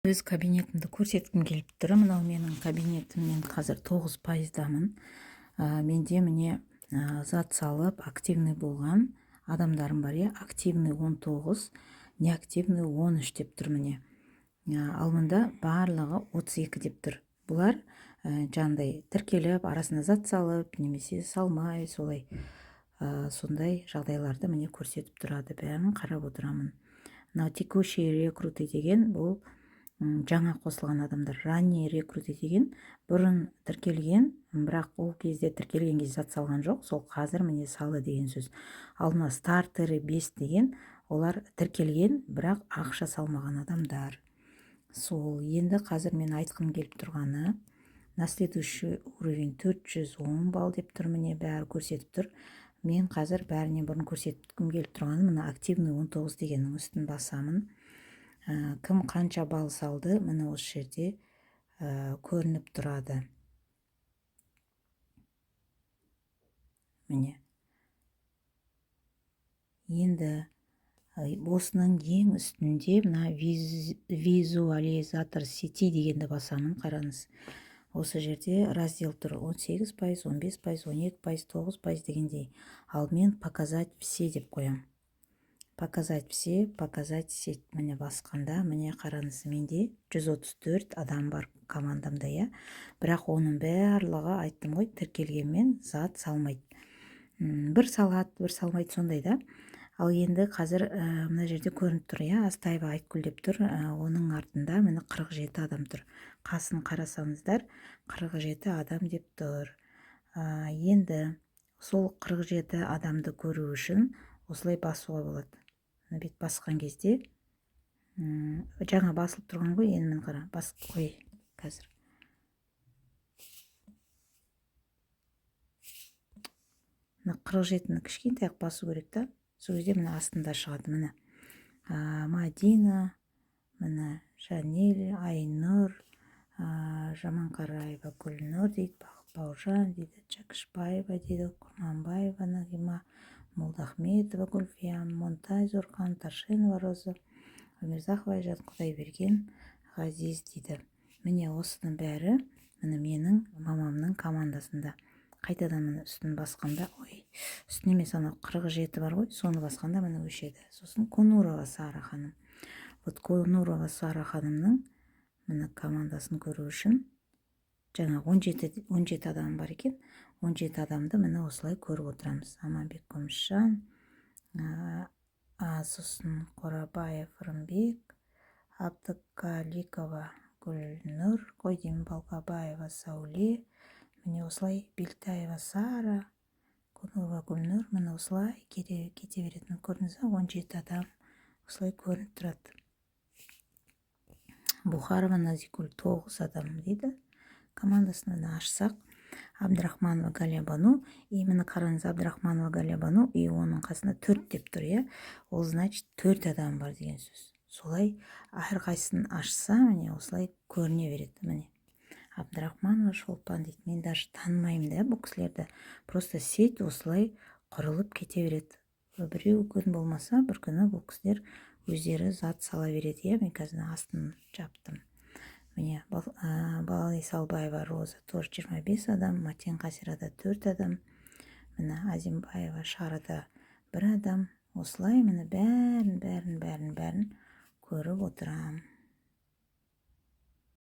Өз кабинетімді көрсеткім келіп тұр. Мынау менің кабинетім, мен қазір 9%-дамын. Менде міне зат салып активный болған адамдарым бар, активный 19, неактивный 13 деп тұр міне. Ал мында барлығы 32 деп тұр. Бұлар жандай тіркеліп, арасына зат салып, немесе салмай, сондай жағдайларды міне көрсетіп тұрады. Бәрін қарап отырамын. Мына текущий рекруты деген бұл жаңа қосылған адамдар. Ранний рекруты деген бұрын тіркелген, бірақ ол кезде тіркелген кезде зат салған жоқ, сол қазір міне салы деген сөз. Ал мына стартері 5 деген, олар тіркелген, бірақ ақша салмаған адамдар. Сол енді қазір мен айтқым келіп тұрғаны, на следующий уровень 410 балл деп тұр, міне бәрі көрсетіп тұр. Мен қазір бәрінен бұрын көрсеткім келіп тұрғаны, мына активный 19 дегеннің үстін басамын. Кім қанша бал салды, міне осы жерде көрініп тұрады. Міне. Енді осының ең үстінде мына визуализатор сети дегенді басамын, қараңыз. Осы жерде раздел тұр 18%, 15%, 12%, 9% дегендей. Ал мен показать все деп қоям. Показать все, показать сеть. Міне басқанда, міне қараңыз, менде 134 адам бар командамда, бірақ оның барлығы, айттым ғой, тіркелгенмен зат салмайды. Бір салады, бір салмайды, сондай да. Ал енді қазір мына жерде көрініп тұр, Астаева Айткүл деп тұр, оның артында міне 47 адам тұр. Қасын қарасаңыздар, 47 адам деп тұр. Енді сол 47 адамды көру үшін осылай басуға болады. Бет басқан кезде жаңа басылып тұрған ғой, енді мен қара басып қой қазір. Мына 47-ні кішкентай басу керек та. Сол кезде міне астында шығады, міне Мадина, міне Жанель, Айнұр, Жаманқараева Гүлнұр дейді, Бауыржан дейді, Чакышбаева дейді, Құрманбаева Нағима, Молдахметова Гүлфия, Монтай Зорхан, Таршенова Роза, Өмірзақова Айжан, Құдайберген Ғазиз дейді. Міне осының бәрі менің мамамның командасында. Қайтадан міне үстін басқанда, үстін емес, ана 47 бар ғой, соны басқанда міне өшеді. Сосын Конурова Сара ханым. Конурова Сара ханымның міне командасын көру үшін жаңа 17 адам бар екен. 17 адамды міне осылай көріп отырамыз. Аманбек Көмісжан, сосын Қорабаев Рымбек, Абдыкаликова Гүлнұр, Қойден Балғабаева Сауле, міне осылай Белтаева Сара, Конурова Гүлнұр, міне осылай кете беретін. Көрдіңіз, 17 адам осылай көрініп тұрады. Бухарова Назикүл 9 адам дейді. Командасынан ашсақ, Абдрахманова Галябану, именно қараңыз, Абдрахманова Галябану, и оның қасында 4 деп тұр, ол значит 4 адам бар деген сөз. Солай әрқайсысын ашса, міне осылай көріне береді. Міне Абдрахманова Шолпан дейді. Мен даже танымаймын бұл кісілерді. Просто сеть осылай құрылып кете береді. Біреу күн болмаса, бір күні бұл кісілер өздері зат сала береді. Мен қазір астын жаптым. Міне Балали Салбаева Роза тоже 25 адам, Матен Қасирада 4 адам, міне Азимбаева Шарада 1 адам. Осылай міне бәрін көріп отырам.